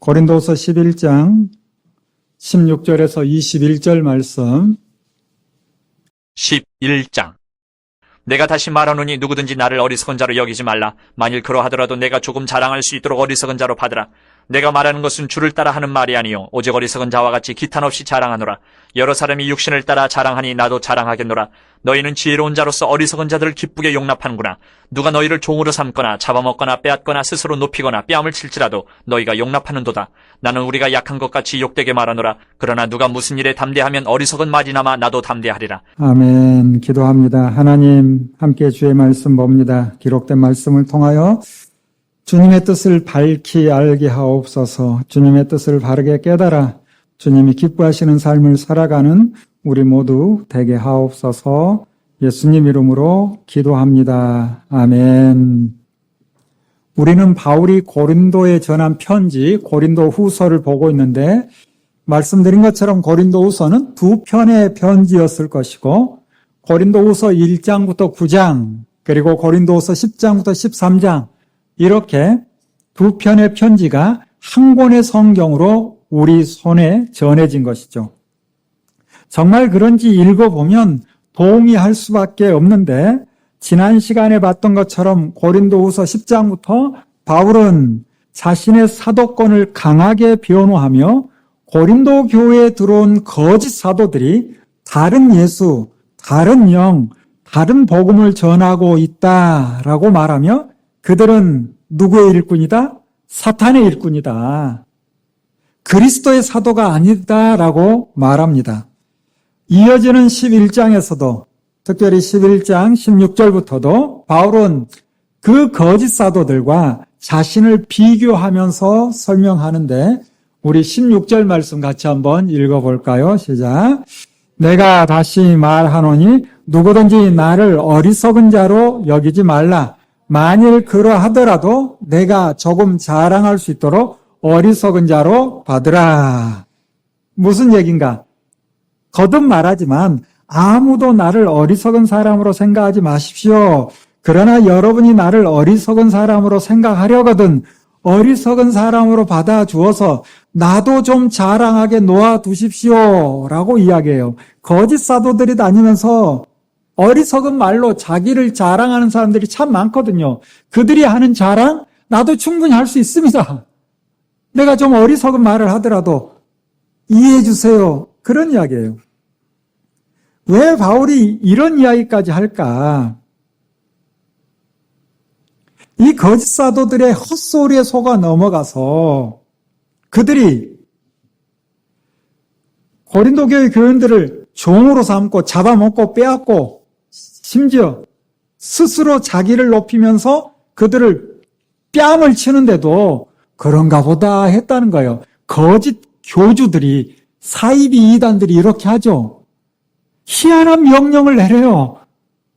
고린도서 11장 16절에서 21절 말씀. 11장. 내가 다시 말하노니 누구든지 나를 어리석은 자로 여기지 말라. 만일 그러하더라도 내가 조금 자랑할 수 있도록 어리석은 자로 받으라. 내가 말하는 것은 주를 따라 하는 말이 아니요 오직 어리석은 자와 같이 기탄 없이 자랑하노라. 여러 사람이 육신을 따라 자랑하니 나도 자랑하겠노라. 너희는 지혜로운 자로서 어리석은 자들을 기쁘게 용납하는구나. 누가 너희를 종으로 삼거나 잡아먹거나 빼앗거나 스스로 높이거나 뺨을 칠지라도 너희가 용납하는도다. 나는 우리가 약한 것 같이 욕되게 말하노라. 그러나 누가 무슨 일에 담대하면 어리석은 말이나마 나도 담대하리라. 아멘. 기도합니다. 하나님 함께 주의 말씀 봅니다. 기록된 말씀을 통하여 주님의 뜻을 밝히 알게 하옵소서. 주님의 뜻을 바르게 깨달아 주님이 기뻐하시는 삶을 살아가는 우리 모두 되게 하옵소서. 예수님 이름으로 기도합니다. 아멘. 우리는 바울이 고린도에 전한 편지, 고린도 후서를 보고 있는데 말씀드린 것처럼 고린도 후서는 두 편의 편지였을 것이고 고린도 후서 1장부터 9장 그리고 고린도 후서 10장부터 13장 이렇게 두 편의 편지가 한 권의 성경으로 우리 손에 전해진 것이죠. 정말 그런지 읽어보면 동의할 수밖에 없는데 지난 시간에 봤던 것처럼 고린도후서 10장부터 바울은 자신의 사도권을 강하게 변호하며 고린도 교회에 들어온 거짓 사도들이 다른 예수, 다른 영, 다른 복음을 전하고 있다라고 말하며 그들은 누구의 일꾼이다? 사탄의 일꾼이다. 그리스도의 사도가 아니다라고 말합니다. 이어지는 11장에서도 특별히 11장 16절부터도 바울은 그 거짓 사도들과 자신을 비교하면서 설명하는데 우리 16절 말씀 같이 한번 읽어볼까요? 시작. 내가 다시 말하노니 누구든지 나를 어리석은 자로 여기지 말라. 만일 그러하더라도 내가 조금 자랑할 수 있도록 어리석은 자로 받으라. 무슨 얘기인가? 거듭 말하지만 아무도 나를 어리석은 사람으로 생각하지 마십시오. 그러나 여러분이 나를 어리석은 사람으로 생각하려거든 어리석은 사람으로 받아주어서 나도 좀 자랑하게 놓아두십시오 라고 이야기해요. 거짓 사도들이 다니면서 어리석은 말로 자기를 자랑하는 사람들이 참 많거든요. 그들이 하는 자랑 나도 충분히 할 수 있습니다. 내가 좀 어리석은 말을 하더라도 이해해 주세요. 그런 이야기예요. 왜 바울이 이런 이야기까지 할까? 이 거짓 사도들의 헛소리에 속아 넘어가서 그들이 고린도 교회 교인들을 종으로 삼고 잡아먹고 빼앗고 심지어 스스로 자기를 높이면서 그들을 뺨을 치는데도 그런가 보다 했다는 거예요. 거짓 교주들이 사이비 이단들이 이렇게 하죠. 희한한 명령을 내려요.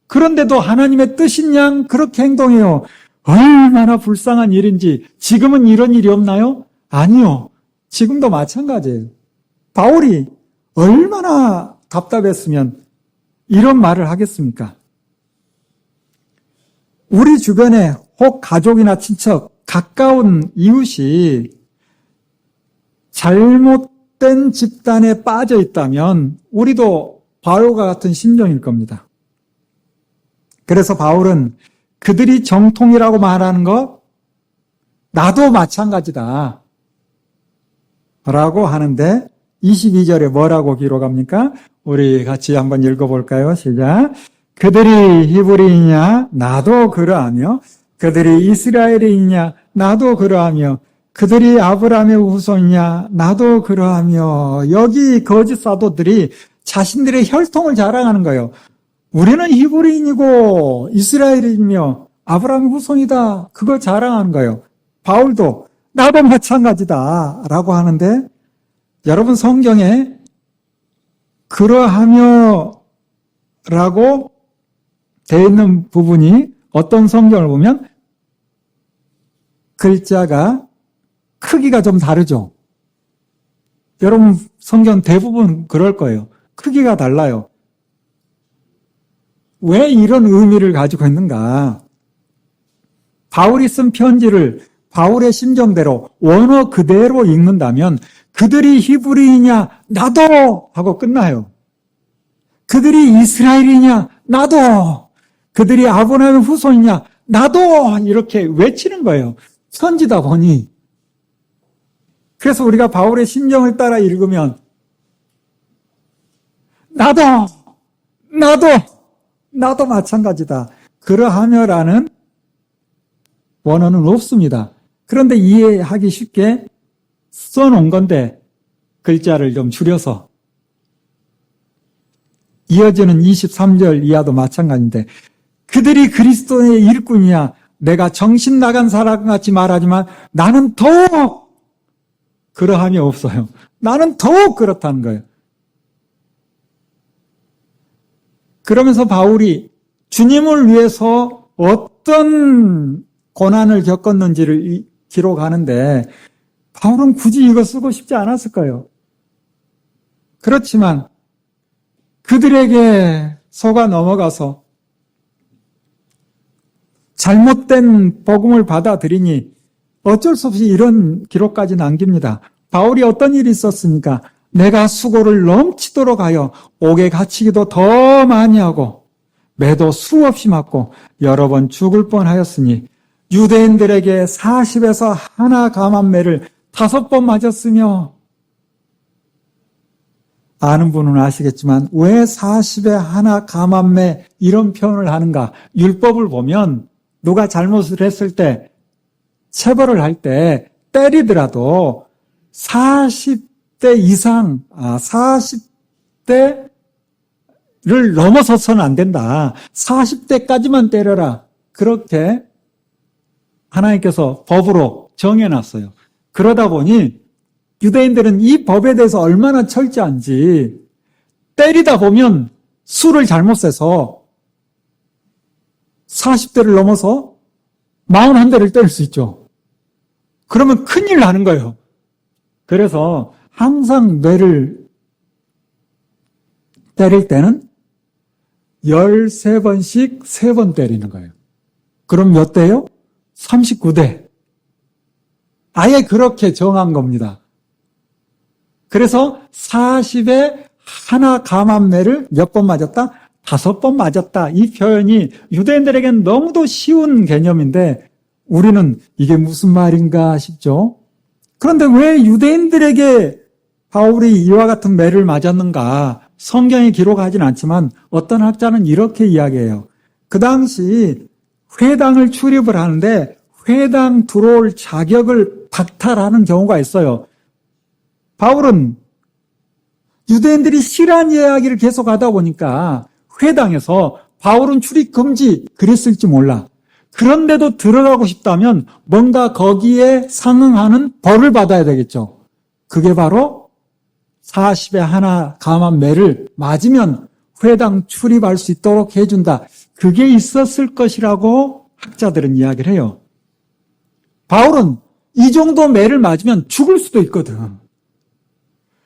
그런데도 하나님의 뜻인 양 그렇게 행동해요. 얼마나 불쌍한 일인지. 지금은 이런 일이 없나요? 아니요. 지금도 마찬가지예요. 바울이 얼마나 답답했으면 이런 말을 하겠습니까? 우리 주변에 혹 가족이나 친척, 가까운 이웃이 잘못된 집단에 빠져 있다면 우리도 바울과 같은 심정일 겁니다. 그래서 바울은 그들이 정통이라고 말하는 것, 나도 마찬가지다. 라고 하는데 22절에 뭐라고 기록합니까? 우리 같이 한번 읽어볼까요? 시작. 그들이 히브리이냐? 나도 그러하며 그들이 이스라엘이냐? 나도 그러하며 그들이 아브라함의 후손이냐? 나도 그러하며 여기 거짓 사도들이 자신들의 혈통을 자랑하는 거예요. 우리는 히브리인이고 이스라엘이며 아브라함의 후손이다. 그걸 자랑하는 거예요. 바울도 나도 마찬가지다 라고 하는데 여러분 성경에 그러하며 라고 되어 있는 부분이 어떤 성경을 보면 글자가 크기가 좀 다르죠. 여러분 성경 대부분 그럴 거예요. 크기가 달라요. 왜 이런 의미를 가지고 있는가? 바울이 쓴 편지를 바울의 심정대로 원어 그대로 읽는다면 그들이 히브리이냐 나도 하고 끝나요. 그들이 이스라엘이냐 나도, 그들이 아브라함의 후손이냐 나도, 이렇게 외치는 거예요. 편지다 보니. 그래서 우리가 바울의 심정을 따라 읽으면 나도 마찬가지다, 그러하며라는 원어는 없습니다. 그런데 이해하기 쉽게 써놓은 건데 글자를 좀 줄여서, 이어지는 23절 이하도 마찬가지인데, 그들이 그리스도의 일꾼이야 내가 정신 나간 사람같이 말하지만 나는 더욱 그러함이 없어요. 나는 더욱 그렇다는 거예요. 그러면서 바울이 주님을 위해서 어떤 고난을 겪었는지를 기록하는데 바울은 굳이 이거 쓰고 싶지 않았을 거예요. 그렇지만 그들에게 속아 넘어가서 잘못된 복음을 받아들이니 어쩔 수 없이 이런 기록까지 남깁니다. 바울이 어떤 일이 있었습니까? 내가 수고를 넘치도록 하여 옥에 갇히기도 더 많이 하고 매도 수없이 맞고 여러 번 죽을 뻔하였으니 유대인들에게 40에서 하나 감한매를 5번 맞았으며, 아는 분은 아시겠지만 왜 40에 하나 감한매 이런 표현을 하는가? 율법을 보면 누가 잘못을 했을 때 체벌을 할 때 때리더라도 40대 이상, 40대를 넘어서서는 안 된다. 40대까지만 때려라. 그렇게 하나님께서 법으로 정해놨어요. 그러다 보니 유대인들은 이 법에 대해서 얼마나 철저한지, 때리다 보면 수를 잘못 세서 40대를 넘어서 41대를 때릴 수 있죠. 그러면 큰일 나는 거예요. 그래서 항상 뇌를 때릴 때는 13번씩 3번 때리는 거예요. 그럼 몇 대요? 39대. 아예 그렇게 정한 겁니다. 그래서 40에 하나 감한매를 몇 번 맞았다? 5번 맞았다. 이 표현이 유대인들에게는 너무도 쉬운 개념인데 우리는 이게 무슨 말인가 싶죠. 그런데 왜 유대인들에게 바울이 이와 같은 매를 맞았는가? 성경에 기록하진 않지만 어떤 학자는 이렇게 이야기해요. 그 당시 회당을 출입을 하는데 회당 들어올 자격을 박탈하는 경우가 있어요. 바울은 유대인들이 실한 이야기를 계속하다 보니까 회당에서 바울은 출입 금지 그랬을지 몰라. 그런데도 들어가고 싶다면 뭔가 거기에 상응하는 벌을 받아야 되겠죠. 그게 바로 40에 하나 감한 매를 맞으면 회당 출입할 수 있도록 해준다. 그게 있었을 것이라고 학자들은 이야기를 해요. 바울은 이 정도 매를 맞으면 죽을 수도 있거든.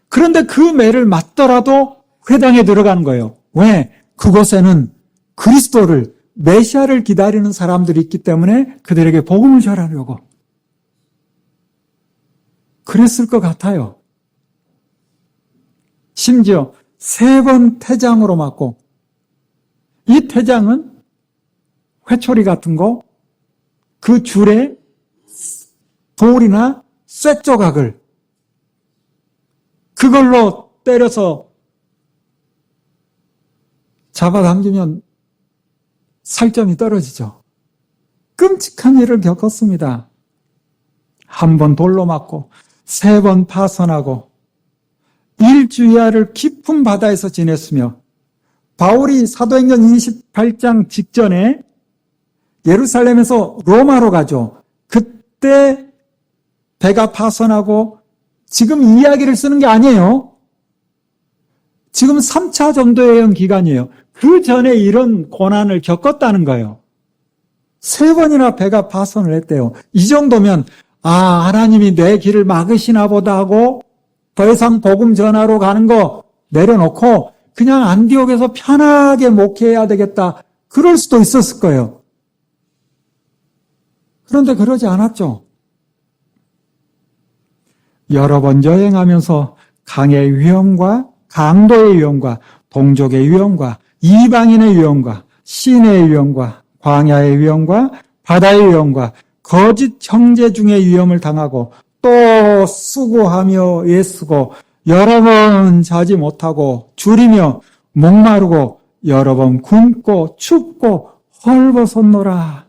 그런데 그 매를 맞더라도 회당에 들어가는 거예요. 왜? 그곳에는 그리스도를, 메시아를 기다리는 사람들이 있기 때문에 그들에게 복음을 전하려고. 그랬을 것 같아요. 심지어 3번 태장으로 맞고, 이 태장은 회초리 같은 거, 그 줄에 돌이나 쇠조각을 그걸로 때려서 잡아당기면 살점이 떨어지죠. 끔찍한 일을 겪었습니다. 1번 돌로 맞고 3번 파선하고 일주야를 깊은 바다에서 지냈으며, 바울이 사도행전 28장 직전에 예루살렘에서 로마로 가죠. 그때 배가 파선하고, 지금 이야기를 쓰는 게 아니에요. 지금 3차 전도 여행 기간이에요. 그 전에 이런 고난을 겪었다는 거예요. 3번이나 배가 파선을 했대요. 이 정도면 하나님이 내 길을 막으시나 보다 하고 더 이상 복음 전하러 가는 거 내려놓고 그냥 안디옥에서 편하게 목회해야 되겠다. 그럴 수도 있었을 거예요. 그런데 그러지 않았죠. 여러 번 여행하면서 강의 위험과 강도의 위험과 동족의 위험과 이방인의 위험과 시내의 위험과 광야의 위험과 바다의 위험과 거짓 형제 중의 위험을 당하고 또 수고하며 애쓰고 여러 번 자지 못하고 줄이며 목마르고 여러 번 굶고 춥고 헐벗었노라.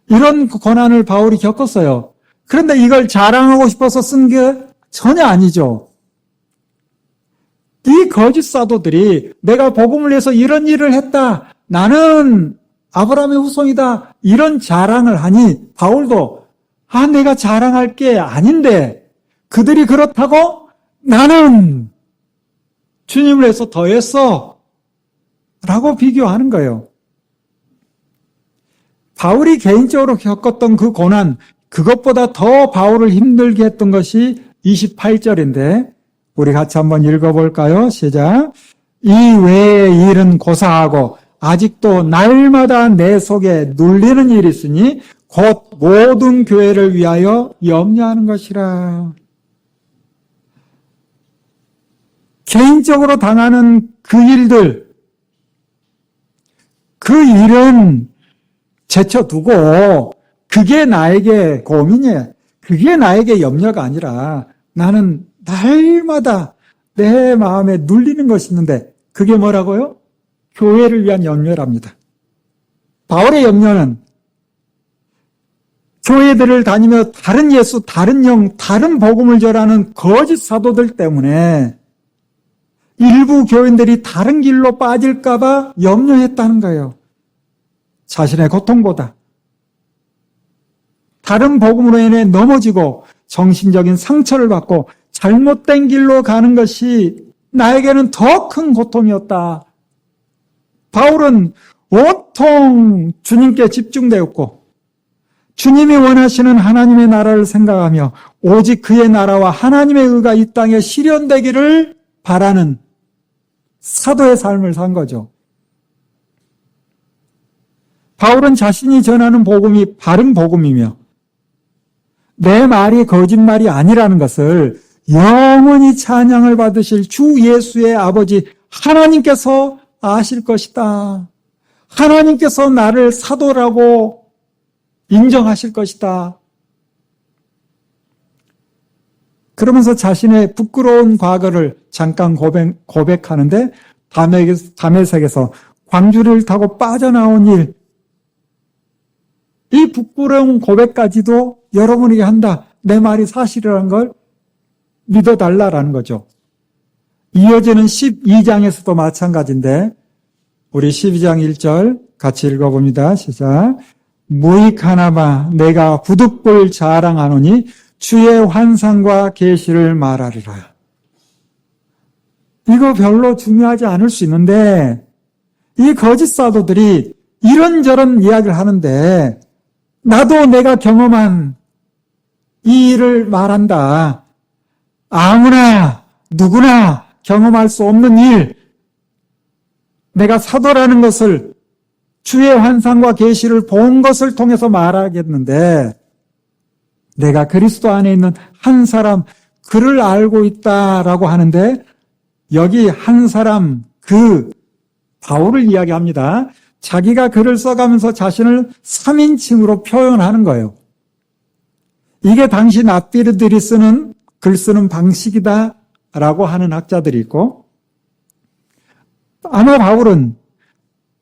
이런 고난을 바울이 겪었어요. 그런데 이걸 자랑하고 싶어서 쓴 게 전혀 아니죠. 이 거짓 사도들이 내가 복음을 위해서 이런 일을 했다. 나는 아브라함의 후손이다. 이런 자랑을 하니 바울도 내가 자랑할 게 아닌데 그들이 그렇다고 나는 주님을 위해서 더 했어. 라고 비교하는 거예요. 바울이 개인적으로 겪었던 그 고난, 그것보다 더 바울을 힘들게 했던 것이 28절인데 우리 같이 한번 읽어볼까요? 시작. 이 외의 일은 고사하고 아직도 날마다 내 속에 눌리는 일이 있으니 곧 모든 교회를 위하여 염려하는 것이라. 개인적으로 당하는 그 일들, 그 일은 제쳐두고 그게 나에게 고민이야. 그게 나에게 염려가 아니라 나는 날마다 내 마음에 눌리는 것이 있는데 그게 뭐라고요? 교회를 위한 염려랍니다. 바울의 염려는 교회들을 다니며 다른 예수, 다른 영, 다른 복음을 전하는 거짓 사도들 때문에 일부 교인들이 다른 길로 빠질까 봐 염려했다는 거예요. 자신의 고통보다 다른 복음으로 인해 넘어지고 정신적인 상처를 받고 잘못된 길로 가는 것이 나에게는 더 큰 고통이었다. 바울은 온통 주님께 집중되었고 주님이 원하시는 하나님의 나라를 생각하며 오직 그의 나라와 하나님의 의가 이 땅에 실현되기를 바라는 사도의 삶을 산 거죠. 바울은 자신이 전하는 복음이 바른 복음이며 내 말이 거짓말이 아니라는 것을 영원히 찬양을 받으실 주 예수의 아버지 하나님께서 아실 것이다. 하나님께서 나를 사도라고 인정하실 것이다. 그러면서 자신의 부끄러운 과거를 잠깐 고백하는데 다메섹에서 광주리를 타고 빠져나온 일, 이 부끄러운 고백까지도 여러분에게 한다. 내 말이 사실이라는 걸 믿어달라라는 거죠. 이어지는 12장에서도 마찬가지인데 우리 12장 1절 같이 읽어봅니다. 시작. 무익하나마 내가 부득불 자랑하노니 주의 환상과 계시를 말하리라. 이거 별로 중요하지 않을 수 있는데 이 거짓 사도들이 이런저런 이야기를 하는데 나도 내가 경험한 이 일을 말한다. 아무나 누구나 경험할 수 없는 일, 내가 사도라는 것을 주의 환상과 계시를 본 것을 통해서 말하겠는데 내가 그리스도 안에 있는 한 사람 그를 알고 있다라고 하는데 여기 한 사람 그 바울을 이야기합니다. 자기가 글을 써가면서 자신을 3인칭으로 표현하는 거예요. 이게 당시 납비르들이 쓰는 글 쓰는 방식이다라고 하는 학자들이 있고 아마 바울은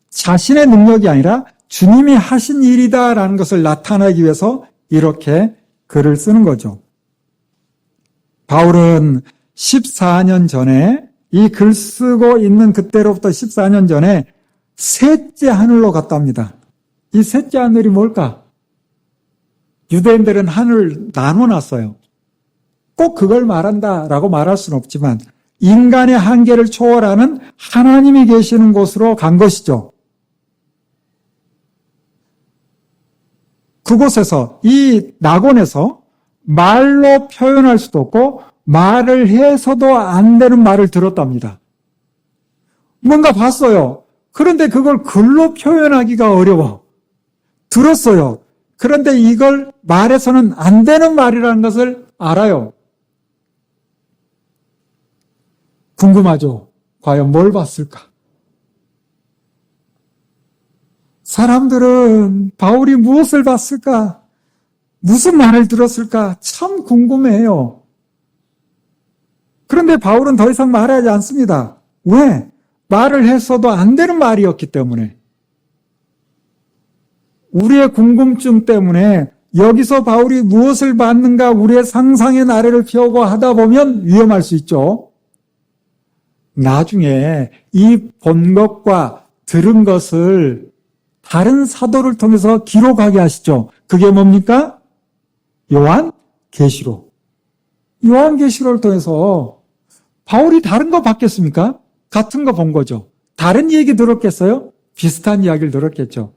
자신의 능력이 아니라 주님이 하신 일이다라는 것을 나타내기 위해서 이렇게 글을 쓰는 거죠. 바울은 14년 전에 이 글 쓰고 있는 그때로부터 14년 전에 셋째 하늘로 갔답니다. 이 셋째 하늘이 뭘까? 유대인들은 하늘을 나눠놨어요. 꼭 그걸 말한다라고 말할 수는 없지만 인간의 한계를 초월하는 하나님이 계시는 곳으로 간 것이죠. 그곳에서 이 낙원에서 말로 표현할 수도 없고 말을 해서도 안 되는 말을 들었답니다. 뭔가 봤어요. 그런데 그걸 글로 표현하기가 어려워. 들었어요. 그런데 이걸 말해서는 안 되는 말이라는 것을 알아요. 궁금하죠? 과연 뭘 봤을까? 사람들은 바울이 무엇을 봤을까? 무슨 말을 들었을까? 참 궁금해요. 그런데 바울은 더 이상 말하지 않습니다. 왜? 말을 했어도 안 되는 말이었기 때문에. 우리의 궁금증 때문에 여기서 바울이 무엇을 봤는가 우리의 상상의 나래를 펴고 하다 보면 위험할 수 있죠. 나중에 이 본 것과 들은 것을 다른 사도를 통해서 기록하게 하시죠. 그게 뭡니까? 요한계시록. 요한계시록을 통해서 바울이 다른 거 봤겠습니까? 같은 거 본 거죠. 다른 얘기 들었겠어요? 비슷한 이야기를 들었겠죠.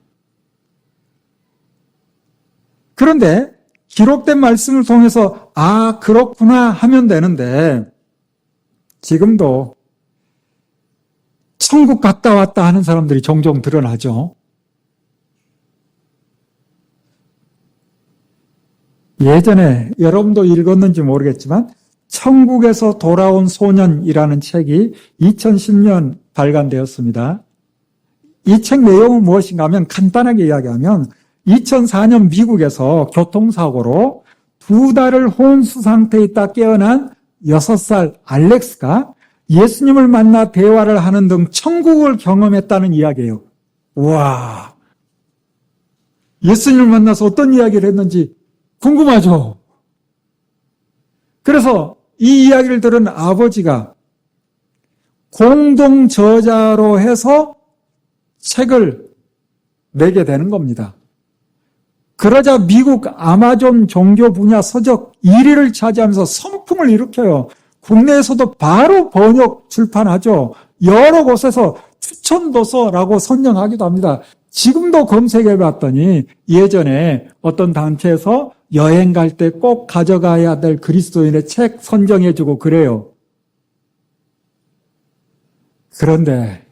그런데 기록된 말씀을 통해서 아, 그렇구나 하면 되는데 지금도 천국 갔다 왔다 하는 사람들이 종종 드러나죠. 예전에 여러분도 읽었는지 모르겠지만 천국에서 돌아온 소년이라는 책이 2010년 발간되었습니다. 이 책 내용은 무엇인가 하면 간단하게 이야기하면 2004년 미국에서 교통사고로 2달을 혼수 상태에 있다 깨어난 6살 알렉스가 예수님을 만나 대화를 하는 등 천국을 경험했다는 이야기예요. 우와, 예수님을 만나서 어떤 이야기를 했는지 궁금하죠? 그래서 이 이야기를 들은 아버지가 공동 저자로 해서 책을 내게 되는 겁니다. 그러자 미국 아마존 종교 분야 서적 1위를 차지하면서 선풍을 일으켜요. 국내에서도 바로 번역 출판하죠. 여러 곳에서 추천도서라고 선정하기도 합니다. 지금도 검색해 봤더니 예전에 어떤 단체에서 여행 갈 때 꼭 가져가야 될 그리스도인의 책 선정해주고 그래요. 그런데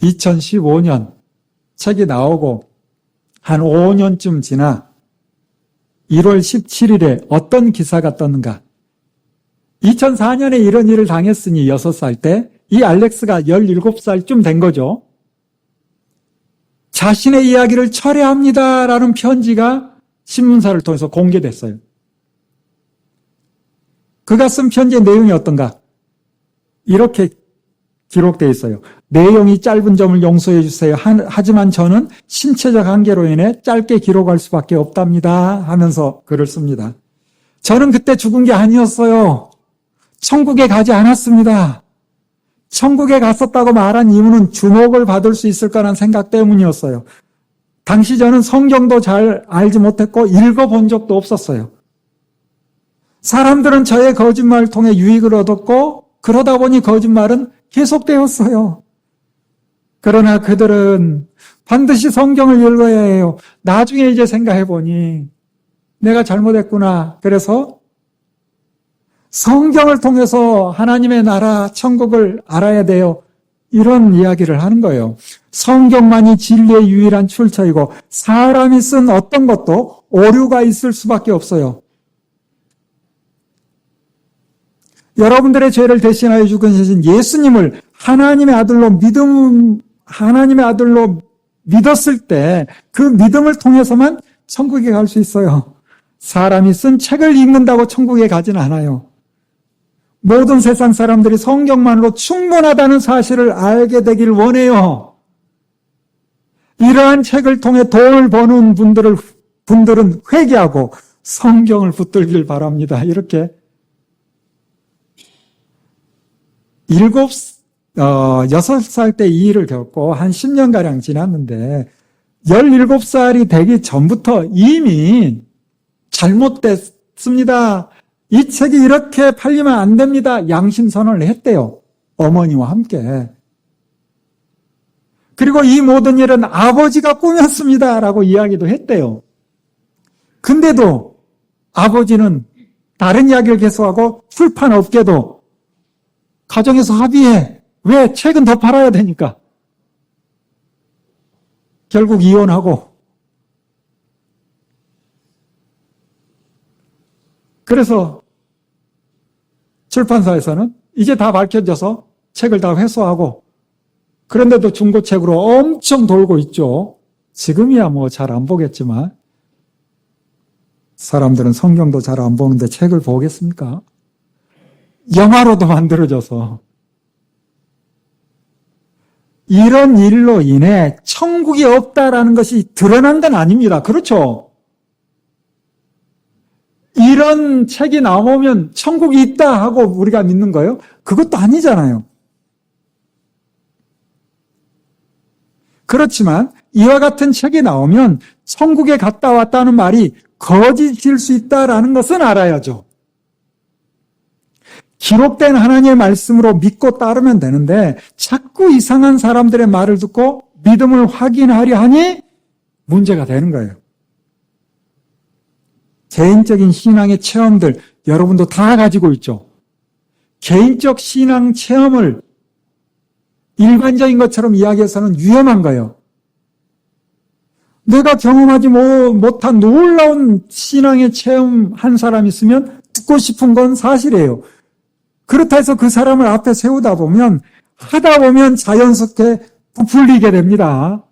2015년 책이 나오고 한 5년쯤 지나 1월 17일에 어떤 기사가 떴는가? 2004년에 이런 일을 당했으니 6살 때 이 알렉스가 17살쯤 된 거죠. 자신의 이야기를 철회합니다라는 편지가 신문사를 통해서 공개됐어요. 그가 쓴 편지의 내용이 어떤가? 이렇게 기록되어 있어요. 내용이 짧은 점을 용서해 주세요. 하지만 저는 신체적 한계로 인해 짧게 기록할 수밖에 없답니다 하면서 글을 씁니다. 저는 그때 죽은 게 아니었어요. 천국에 가지 않았습니다. 천국에 갔었다고 말한 이유는 주목을 받을 수 있을 거라는 생각 때문이었어요. 당시 저는 성경도 잘 알지 못했고 읽어본 적도 없었어요. 사람들은 저의 거짓말을 통해 유익을 얻었고 그러다 보니 거짓말은 계속되었어요. 그러나 그들은 반드시 성경을 읽어야 해요. 나중에 이제 생각해보니 내가 잘못했구나. 그래서 성경을 통해서 하나님의 나라, 천국을 알아야 돼요. 이런 이야기를 하는 거예요. 성경만이 진리의 유일한 출처이고 사람이 쓴 어떤 것도 오류가 있을 수밖에 없어요. 여러분들의 죄를 대신하여 죽으신 예수님을 하나님의 아들로 믿었을 때 그 믿음을 통해서만 천국에 갈 수 있어요. 사람이 쓴 책을 읽는다고 천국에 가지는 않아요. 모든 세상 사람들이 성경만으로 충분하다는 사실을 알게 되길 원해요. 이러한 책을 통해 돈을 버는 분들은 회개하고 성경을 붙들길 바랍니다. 이렇게 6살 때 이 일을 겪고 한 10년가량 지났는데 17살이 되기 전부터 이미 잘못됐습니다. 이 책이 이렇게 팔리면 안 됩니다. 양심선언을 했대요. 어머니와 함께. 그리고 이 모든 일은 아버지가 꾸몄습니다. 라고 이야기도 했대요. 근데도 아버지는 다른 이야기를 계속하고 출판업계도 가정에서 합의해. 왜? 책은 더 팔아야 되니까. 결국 이혼하고 그래서 출판사에서는 이제 다 밝혀져서 책을 다 회수하고, 그런데도 중고책으로 엄청 돌고 있죠. 지금이야 뭐 잘 안 보겠지만 사람들은 성경도 잘 안 보는데 책을 보겠습니까? 영화로도 만들어져서. 이런 일로 인해 천국이 없다라는 것이 드러난 건 아닙니다. 그렇죠? 이런 책이 나오면 천국이 있다 하고 우리가 믿는 거예요? 그것도 아니잖아요. 그렇지만 이와 같은 책이 나오면 천국에 갔다 왔다는 말이 거짓일 수 있다라는 것은 알아야죠. 기록된 하나님의 말씀으로 믿고 따르면 되는데 자꾸 이상한 사람들의 말을 듣고 믿음을 확인하려 하니 문제가 되는 거예요. 개인적인 신앙의 체험들 여러분도 다 가지고 있죠. 개인적 신앙 체험을 일반적인 것처럼 이야기해서는 위험한 거예요. 내가 경험하지 못한 놀라운 신앙의 체험한 사람이 있으면 듣고 싶은 건 사실이에요. 그렇다 해서 그 사람을 앞에 세우다 보면 하다 보면 자연스럽게 부풀리게 됩니다.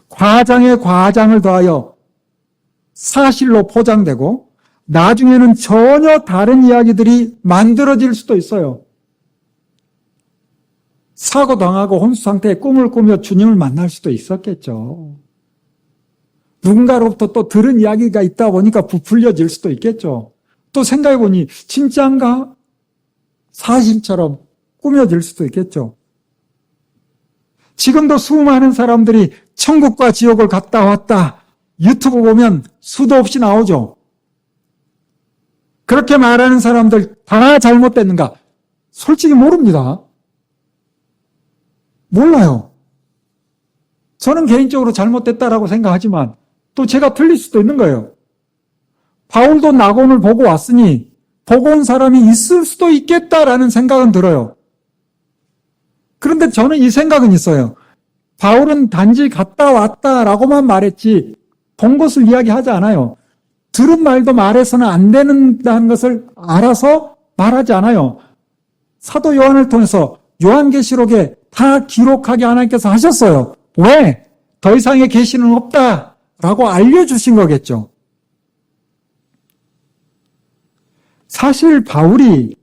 과장에 과장을 더하여 사실로 포장되고 나중에는 전혀 다른 이야기들이 만들어질 수도 있어요. 사고당하고 혼수 상태에 꿈을 꾸며 주님을 만날 수도 있었겠죠. 누군가로부터 또 들은 이야기가 있다 보니까 부풀려질 수도 있겠죠. 또 생각해보니 진짜인가? 사실처럼 꾸며질 수도 있겠죠. 지금도 수많은 사람들이 천국과 지옥을 갔다 왔다. 유튜브 보면 수도 없이 나오죠. 그렇게 말하는 사람들 다 잘못됐는가? 솔직히 모릅니다. 몰라요. 저는 개인적으로 잘못됐다라고 생각하지만 또 제가 틀릴 수도 있는 거예요. 바울도 낙원을 보고 왔으니 보고 온 사람이 있을 수도 있겠다라는 생각은 들어요. 그런데 저는 이 생각은 있어요. 바울은 단지 갔다 왔다라고만 말했지 본 것을 이야기하지 않아요. 들은 말도 말해서는 안 된다는 것을 알아서 말하지 않아요. 사도 요한을 통해서 요한계시록에 다 기록하게 하나님께서 하셨어요. 왜? 더 이상의 계시는 없다라고 알려주신 거겠죠. 사실 바울이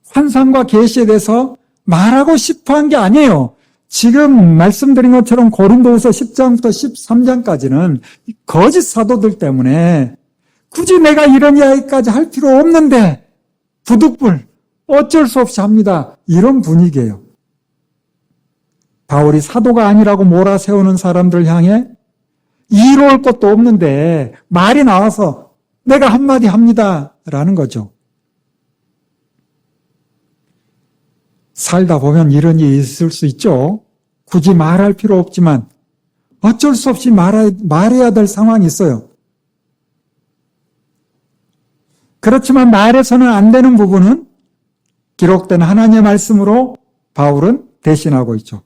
환상과 계시에 대해서 말하고 싶어한 게 아니에요. 지금 말씀드린 것처럼 고린도후서 10장부터 13장까지는 거짓 사도들 때문에 굳이 내가 이런 이야기까지 할 필요 없는데 부득불 어쩔 수 없이 합니다. 이런 분위기예요. 바울이 사도가 아니라고 몰아세우는 사람들 향해 이로울 것도 없는데 말이 나와서 내가 한마디 합니다. 라는 거죠. 살다 보면 이런 일이 있을 수 있죠. 굳이 말할 필요 없지만 어쩔 수 없이 말해야 될 상황이 있어요. 그렇지만 말해서는 안 되는 부분은 기록된 하나님의 말씀으로 바울은 대신하고 있죠.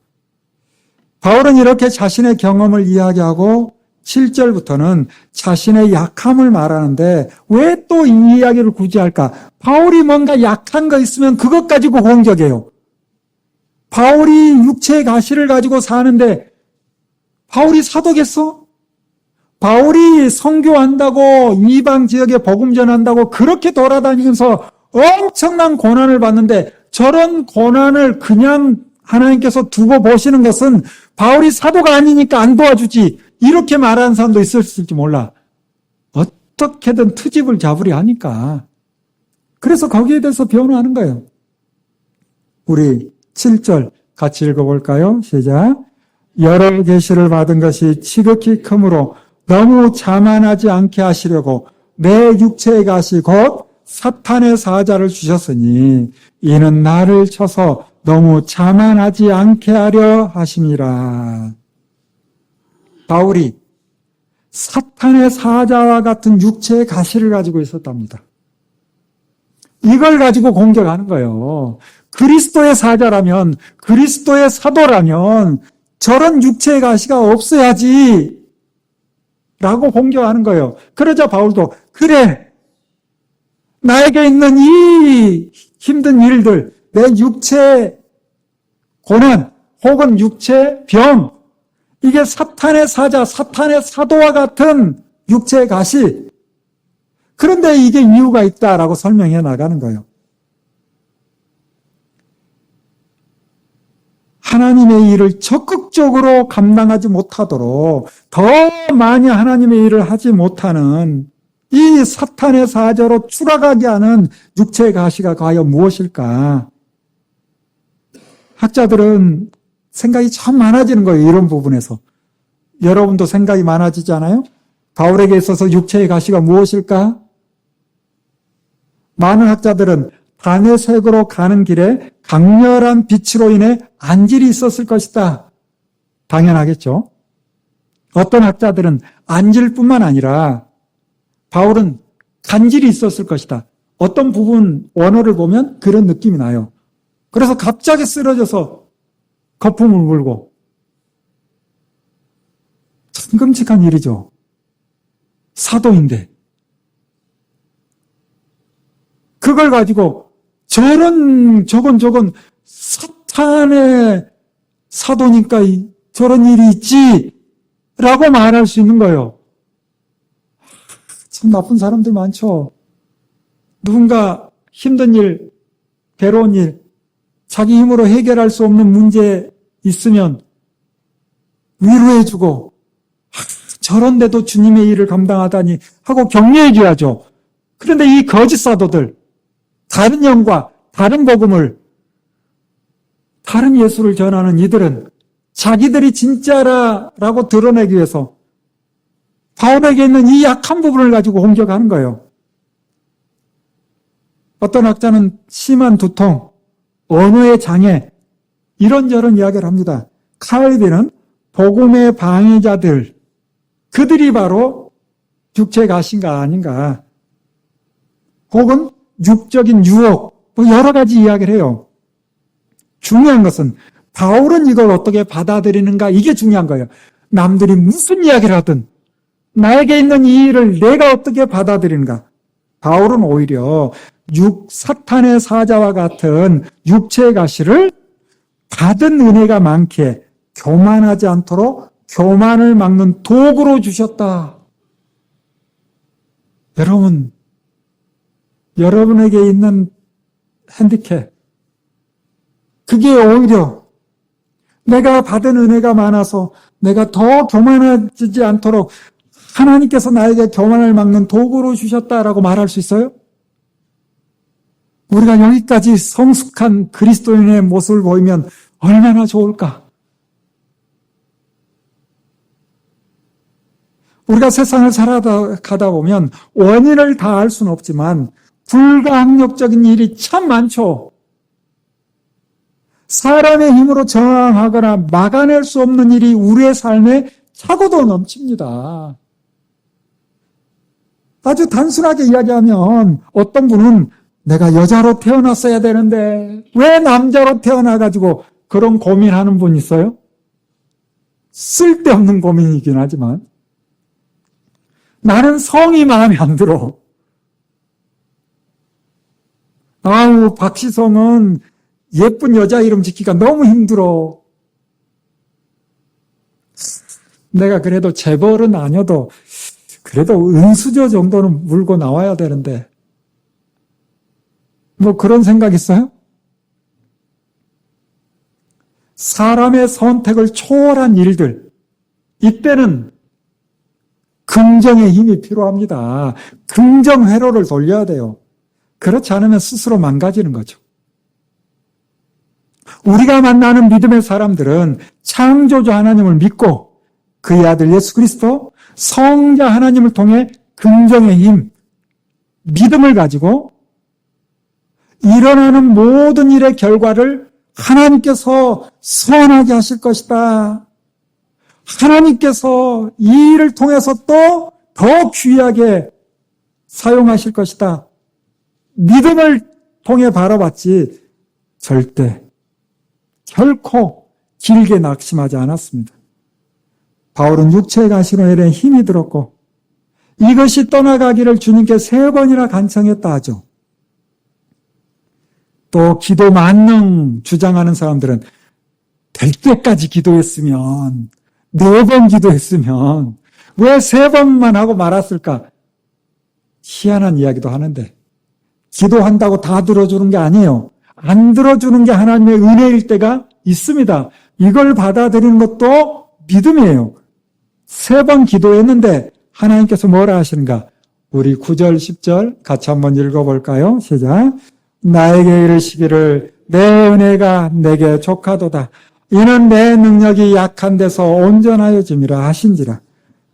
바울은 이렇게 자신의 경험을 이야기하고 7절부터는 자신의 약함을 말하는데 왜 또 이 이야기를 굳이 할까? 바울이 뭔가 약한 거 있으면 그것 가지고 공격해요. 바울이 육체의 가시를 가지고 사는데 바울이 사도겠어? 바울이 선교한다고 이방 지역에 복음 전한다고 그렇게 돌아다니면서 엄청난 고난을 받는데 저런 고난을 그냥 하나님께서 두고 보시는 것은 바울이 사도가 아니니까 안 도와주지 이렇게 말하는 사람도 있을지 몰라. 어떻게든 트집을 잡으려 하니까. 그래서 거기에 대해서 변호하는 거예요. 우리 7절 같이 읽어볼까요? 시작. 여러 계시를 받은 것이 지극히 크므로 너무 자만하지 않게 하시려고 내 육체의 가시 곧 사탄의 사자를 주셨으니 이는 나를 쳐서 너무 자만하지 않게 하려 하심이라. 바울이 사탄의 사자와 같은 육체의 가시를 가지고 있었답니다. 이걸 가지고 공격하는 거예요. 그리스도의 사자라면, 그리스도의 사도라면 저런 육체의 가시가 없어야지 라고 공격하는 거예요. 그러자 바울도 그래, 나에게 있는 이 힘든 일들, 내 육체 고난 혹은 육체 병, 이게 사탄의 사자, 사탄의 사도와 같은 육체의 가시. 그런데 이게 이유가 있다라고 설명해 나가는 거예요. 하나님의 일을 적극적으로 감당하지 못하도록 더 많이 하나님의 일을 하지 못하는 이 사탄의 사자로 추락하게 하는 육체의 가시가 과연 무엇일까? 학자들은 생각이 참 많아지는 거예요. 이런 부분에서. 여러분도 생각이 많아지잖아요? 바울에게 있어서 육체의 가시가 무엇일까? 많은 학자들은 다메섹으로 가는 길에 강렬한 빛으로 인해 안질이 있었을 것이다. 당연하겠죠. 어떤 학자들은 안질뿐만 아니라 바울은 간질이 있었을 것이다. 어떤 부분 원어를 보면 그런 느낌이 나요. 그래서 갑자기 쓰러져서 거품을 물고. 참 끔찍한 일이죠. 사도인데. 그걸 가지고 저건 사탄의 사도니까 저런 일이 있지 라고 말할 수 있는 거예요. 참 나쁜 사람들 많죠. 누군가 힘든 일, 괴로운 일, 자기 힘으로 해결할 수 없는 문제 있으면 위로해주고 저런데도 주님의 일을 감당하다니 하고 격려해 줘야죠. 그런데 이 거짓 사도들, 다른 영과 다른 복음을, 다른 예수를 전하는 이들은 자기들이 진짜라고 드러내기 위해서 바울에게 있는 이 약한 부분을 가지고 공격하는 거예요. 어떤 학자는 심한 두통, 언어의 장애, 이런저런 이야기를 합니다. 칼빈은 복음의 방해자들, 그들이 바로 육체의 가시인가 아닌가, 혹은 육적인 유혹, 뭐 여러 가지 이야기를 해요. 중요한 것은 바울은 이걸 어떻게 받아들이는가, 이게 중요한 거예요. 남들이 무슨 이야기를 하든 나에게 있는 이 일을 내가 어떻게 받아들이는가. 바울은 오히려 사탄의 사자와 같은 육체의 가시를 받은 은혜가 많기에 교만하지 않도록 교만을 막는 도구로 주셨다. 여러분, 여러분에게 있는 핸디캡, 그게 오히려 내가 받은 은혜가 많아서 내가 더 교만하지 않도록 하나님께서 나에게 교만을 막는 도구로 주셨다라고 말할 수 있어요? 우리가 여기까지 성숙한 그리스도인의 모습을 보이면 얼마나 좋을까? 우리가 세상을 살아가다 보면 원인을 다 알 수는 없지만 불가항력적인 일이 참 많죠. 사람의 힘으로 저항하거나 막아낼 수 없는 일이 우리의 삶에 차고도 넘칩니다. 아주 단순하게 이야기하면 어떤 분은 내가 여자로 태어났어야 되는데 왜 남자로 태어나가지고 그런 고민하는 분 있어요? 쓸데없는 고민이긴 하지만 나는 성이 마음에 안 들어. 아우, 박시성은 예쁜 여자 이름 짓기가 너무 힘들어. 내가 그래도 재벌은 아니어도 그래도 은수저 정도는 물고 나와야 되는데 뭐 그런 생각 있어요? 사람의 선택을 초월한 일들, 이때는 긍정의 힘이 필요합니다. 긍정 회로를 돌려야 돼요. 그렇지 않으면 스스로 망가지는 거죠. 우리가 만나는 믿음의 사람들은 창조주 하나님을 믿고 그의 아들 예수 그리스도 성자 하나님을 통해 긍정의 힘, 믿음을 가지고 일어나는 모든 일의 결과를 하나님께서 선하게 하실 것이다. 하나님께서 이 일을 통해서 또 더 귀하게 사용하실 것이다. 믿음을 통해 바라봤지 절대 결코 길게 낙심하지 않았습니다. 바울은 육체의 가시로 인해 힘이 들었고 이것이 떠나가기를 주님께 3번이나 간청했다 하죠. 또 기도 만능 주장하는 사람들은 될 때까지 기도했으면 4번 기도했으면 왜 3번만 하고 말았을까? 희한한 이야기도 하는데 기도한다고 다 들어주는 게 아니에요. 안 들어주는 게 하나님의 은혜일 때가 있습니다. 이걸 받아들이는 것도 믿음이에요. 3번 기도했는데 하나님께서 뭐라 하시는가? 우리 9절, 10절 같이 한번 읽어볼까요? 시작. 나에게 이르시기를 내 은혜가 내게 족하도다. 이는 내 능력이 약한 데서 온전하여짐이라 하신지라.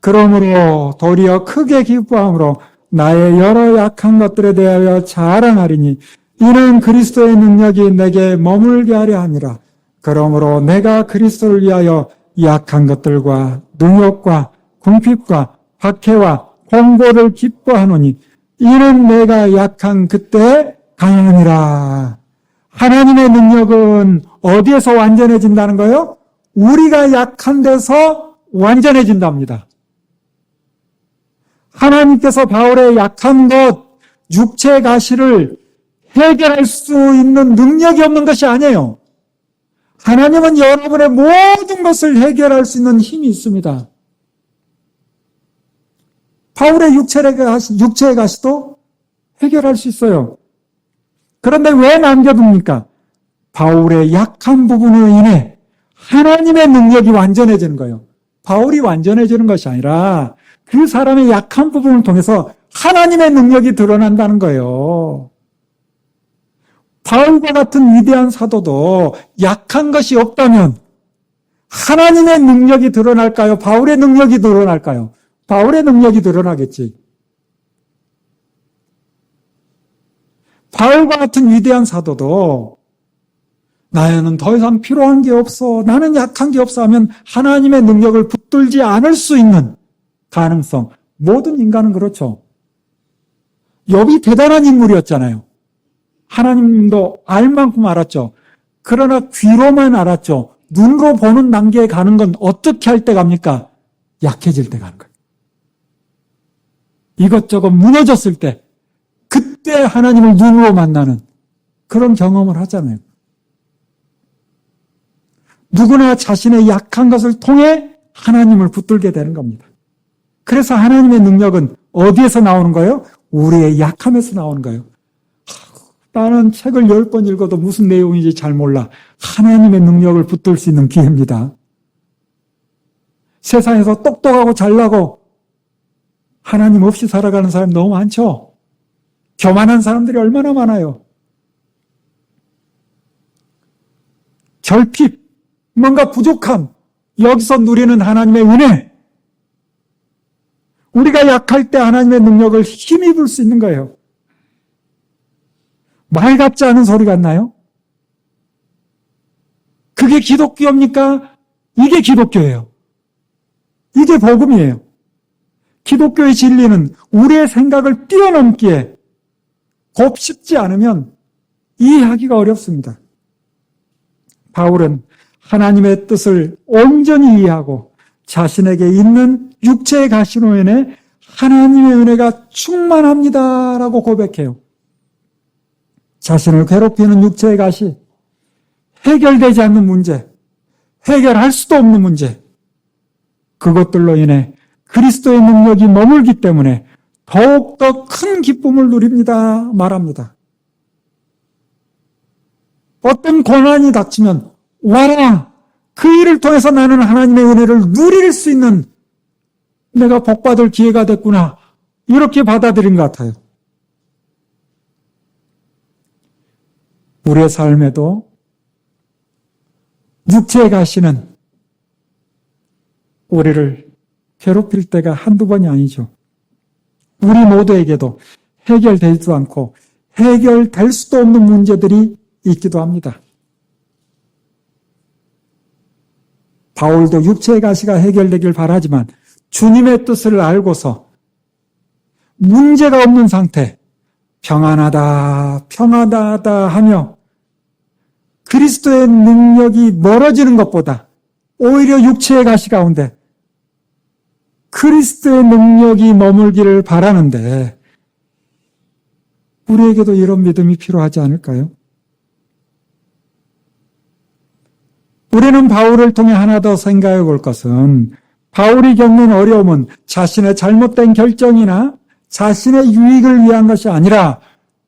그러므로 도리어 크게 기뻐함으로 나의 여러 약한 것들에 대하여 자랑하리니 이는 그리스도의 능력이 내게 머물게 하려 함이라. 그러므로 내가 그리스도를 위하여 약한 것들과 능욕과 궁핍과 박해와 공고를 기뻐하노니 이는 내가 약한 그때 강함이라. 하나님의 능력은 어디에서 완전해진다는 거예요? 우리가 약한 데서 완전해진답니다. 하나님께서 바울의 약한 것, 육체의 가시를 해결할 수 있는 능력이 없는 것이 아니에요. 하나님은 여러분의 모든 것을 해결할 수 있는 힘이 있습니다. 바울의 육체의 가시도 해결할 수 있어요. 그런데 왜 남겨둡니까? 바울의 약한 부분으로 인해 하나님의 능력이 완전해지는 거예요. 바울이 완전해지는 것이 아니라 그 사람의 약한 부분을 통해서 하나님의 능력이 드러난다는 거예요. 바울과 같은 위대한 사도도 약한 것이 없다면 하나님의 능력이 드러날까요? 바울의 능력이 드러날까요? 바울의 능력이 드러나겠지. 바울과 같은 위대한 사도도 나에는 더 이상 필요한 게 없어, 나는 약한 게 없어 하면 하나님의 능력을 붙들지 않을 수 있는 가능성. 모든 인간은 그렇죠. 욥이 대단한 인물이었잖아요. 하나님도 알 만큼 알았죠. 그러나 귀로만 알았죠. 눈으로 보는 단계에 가는 건 어떻게 할 때 갑니까? 약해질 때 가는 거예요. 이것저것 무너졌을 때, 그때 하나님을 눈으로 만나는 그런 경험을 하잖아요. 누구나 자신의 약한 것을 통해 하나님을 붙들게 되는 겁니다. 그래서 하나님의 능력은 어디에서 나오는 거예요? 우리의 약함에서 나오는 거예요. 나는 책을 10번 읽어도 무슨 내용인지 잘 몰라. 하나님의 능력을 붙들 수 있는 기회입니다. 세상에서 똑똑하고 잘나고 하나님 없이 살아가는 사람 너무 많죠? 교만한 사람들이 얼마나 많아요. 결핍, 뭔가 부족함, 여기서 누리는 하나님의 은혜. 우리가 약할 때 하나님의 능력을 힘입을 수 있는 거예요. 말 같지 않은 소리 같나요? 그게 기독교입니까? 이게 기독교예요. 이게 복음이에요. 기독교의 진리는 우리의 생각을 뛰어넘기에 곱씹지 않으면 이해하기가 어렵습니다. 바울은 하나님의 뜻을 온전히 이해하고 자신에게 있는 육체의 가시로 인해 하나님의 은혜가 충만합니다라고 고백해요. 자신을 괴롭히는 육체의 가시, 해결되지 않는 문제, 해결할 수도 없는 문제, 그것들로 인해 그리스도의 능력이 머물기 때문에 더욱더 큰 기쁨을 누립니다 말합니다. 어떤 고난이 닥치면 와라! 그 일을 통해서 나는 하나님의 은혜를 누릴 수 있는 내가 복받을 기회가 됐구나. 이렇게 받아들인 것 같아요. 우리의 삶에도 육체의 가시는 우리를 괴롭힐 때가 한두 번이 아니죠. 우리 모두에게도 해결되지도 않고 해결될 수도 없는 문제들이 있기도 합니다. 바울도 육체의 가시가 해결되길 바라지만 주님의 뜻을 알고서 문제가 없는 상태, 평안하다 하며 그리스도의 능력이 멀어지는 것보다 오히려 육체의 가시 가운데 그리스도의 능력이 머물기를 바라는데 우리에게도 이런 믿음이 필요하지 않을까요? 우리는 바울을 통해 하나 더 생각해 볼 것은 바울이 겪는 어려움은 자신의 잘못된 결정이나 자신의 유익을 위한 것이 아니라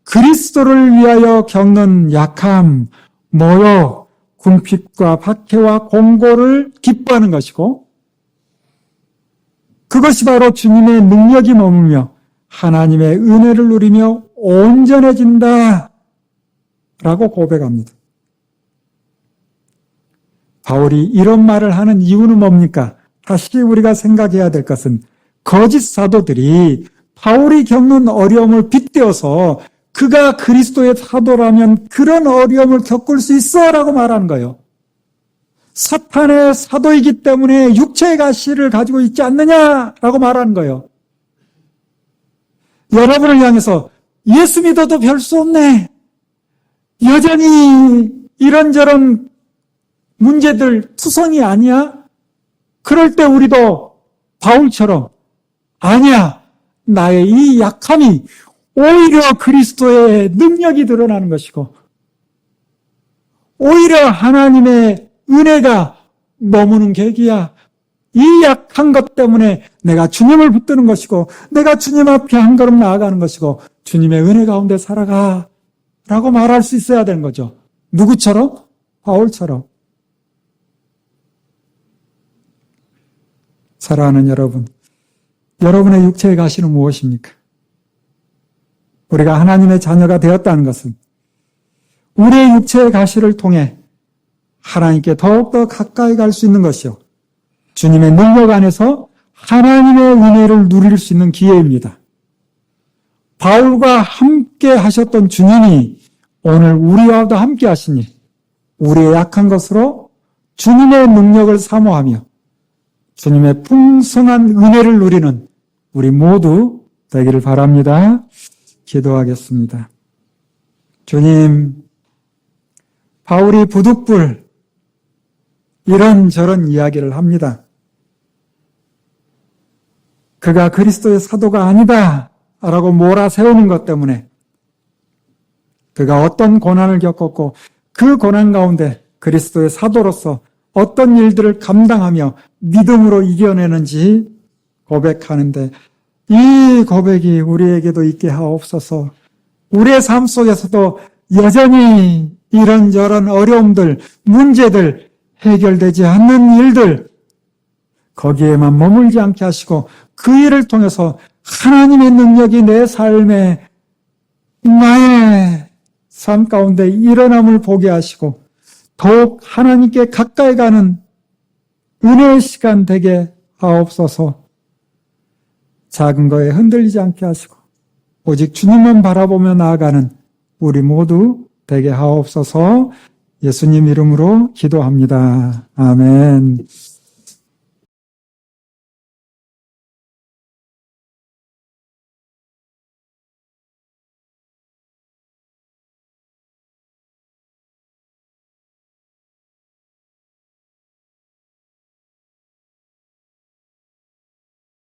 그리스도를 위하여 겪는 약함, 모욕, 궁핍과 박해와 공고를 기뻐하는 것이고 그것이 바로 주님의 능력이 머물며 하나님의 은혜를 누리며 온전해진다 라고 고백합니다. 바울이 이런 말을 하는 이유는 뭡니까? 다시 우리가 생각해야 될 것은 거짓 사도들이 바울이 겪는 어려움을 빗대어서 그가 그리스도의 사도라면 그런 어려움을 겪을 수 있어 라고 말하는 거예요. 사탄의 사도이기 때문에 육체의 가시를 가지고 있지 않느냐라고 말하는 거예요. 여러분을 향해서 예수 믿어도 별 수 없네. 여전히 이런저런 문제들 투성이 아니야? 그럴 때 우리도 바울처럼 아니야. 나의 이 약함이 오히려 그리스도의 능력이 드러나는 것이고 오히려 하나님의 은혜가 머무는 계기야. 이 약한 것 때문에 내가 주님을 붙드는 것이고 내가 주님 앞에 한 걸음 나아가는 것이고 주님의 은혜 가운데 살아가 라고 말할 수 있어야 되는 거죠. 누구처럼? 바울처럼. 사랑하는 여러분, 여러분의 육체의 가시는 무엇입니까? 우리가 하나님의 자녀가 되었다는 것은 우리의 육체의 가시를 통해 하나님께 더욱더 가까이 갈 수 있는 것이요. 주님의 능력 안에서 하나님의 은혜를 누릴 수 있는 기회입니다. 바울과 함께 하셨던 주님이 오늘 우리와도 함께 하시니 우리의 약한 것으로 주님의 능력을 사모하며 주님의 풍성한 은혜를 누리는 우리 모두 되기를 바랍니다. 기도하겠습니다. 주님, 바울이 부득불 이런저런 이야기를 합니다. 그가 그리스도의 사도가 아니다 라고 몰아세우는 것 때문에 그가 어떤 고난을 겪었고 그 고난 가운데 그리스도의 사도로서 어떤 일들을 감당하며 믿음으로 이겨내는지 고백하는데 이 고백이 우리에게도 있게 하옵소서. 우리의 삶 속에서도 여전히 이런저런 어려움들, 문제들, 해결되지 않는 일들 거기에만 머물지 않게 하시고 그 일을 통해서 하나님의 능력이 내 삶에 나의 삶 가운데 일어남을 보게 하시고 더욱 하나님께 가까이 가는 은혜의 시간 되게 하옵소서. 작은 거에 흔들리지 않게 하시고 오직 주님만 바라보며 나아가는 우리 모두 되게 하옵소서. 예수님 이름으로 기도합니다. 아멘.